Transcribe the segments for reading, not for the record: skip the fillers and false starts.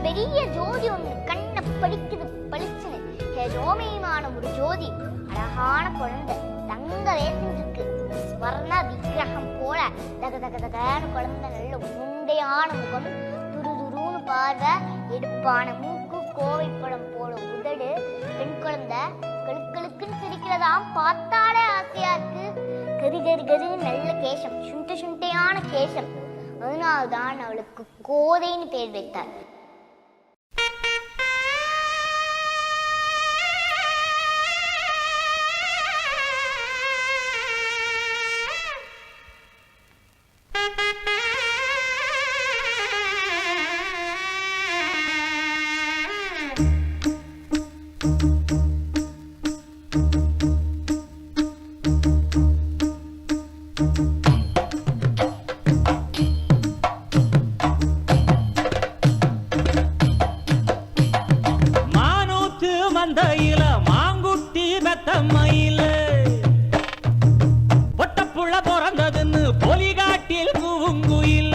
பெரிய ஜோதி ஒன்று கண்ணை படிக்குது பளிச்சுன்னு. ரோமியமான ஒரு ஜோதி, அழகான குழந்தை, தங்க ரேசன் இருக்கு, ஸ்வர்ண விக்கிரகம் போல தக தக தகன்னு குழந்தை, நல்ல முண்டையான முகம், துரு துருன்னு பார்வை, எடுப்பான மூக்கு, கோவைப்பழம் போல உதடு, பெண் குழந்தை கழுக்களுக்குன்னு சிரிக்கிறதாம், பார்த்தாலே ஆசையா இருக்கு. கரி கரி கரின்னு நல்ல கேசம், சுண்ட சுண்டையான கேசம். அதனால்தான் அவளுக்கு கோதைன்னு பேர் வைத்தார். மந்தையில மாங்குட்டி பெத்தம்மையில பொட்டப்புள்ள பிறந்ததுன்னு பொலிகாட்டில் கூவுங்குயில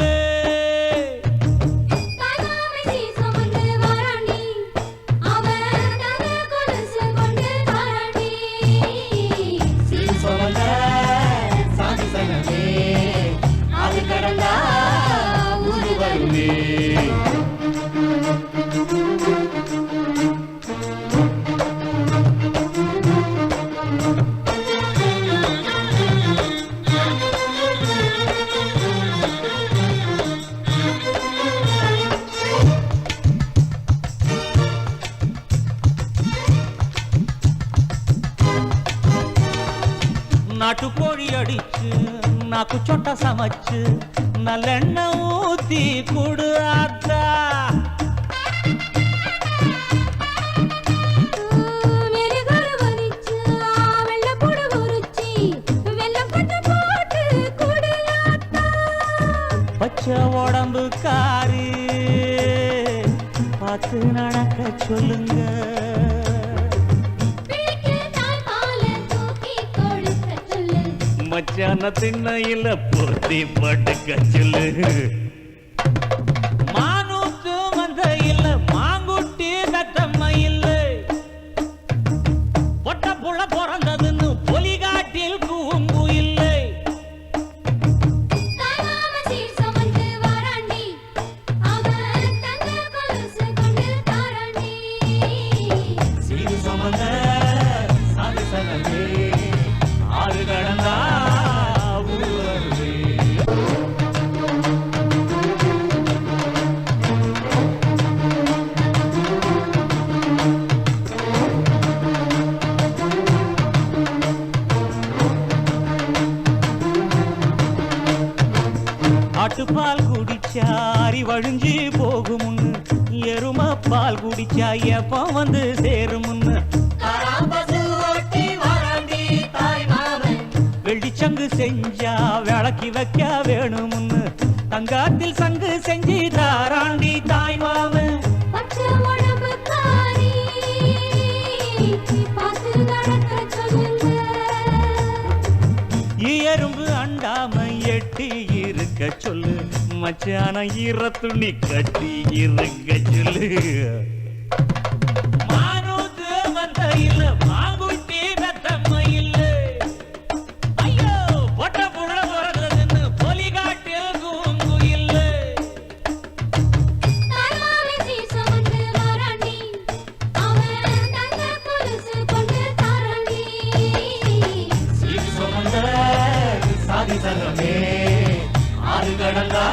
நாட்டுக்கோழி அடிச்சு நாக்கு சொட்ட சமைச்சு நல்லெண்ணெய் ஊத்தி குடு ஆத்தா. பச்சை உடம்பு காரி பார்த்து நடக்க சொல்லுங்க, மச்சான திண்ணையில பொத்தி படுக்க சொல்லு. மானூத்து மந்தையில மாங்குட்டி பெத்தம்மையில பொட்ட புள்ள பிறந்ததுன்னு பொலிகாட்டில் கூவுங்குயில்லை. சீரு சமந்த சாதி சகமே ஆறு கடந்தா ஆட்டுப்பால் குடிச்சா அரி வழிஞ்சி போகுமுன்னு, எரும பால் குடிச்சா எப்ப வந்து சேருமுன்னு, வெள்ளிச்சங்கு செஞ்சா விளக்கி வைக்க வேணுமுன்னு, தங்காத்தில் சங்கு செஞ்சு தாராண்டி தாய் மாமன். எறும்பு அண்டாம எட்டி இருக்க சொல்லு, மச்சான ஈர துணி கட்டி இருக்க சொல்லு. மானூத்து மந்தையில மாங்குட்டி பெத்தம்மையில ஐயோ பொட்ட புள்ள பிறந்ததுன்னு பொலிகாட்டில் கூவுங்குயில்ல. சாதி சகமே ஆறு கடந்தா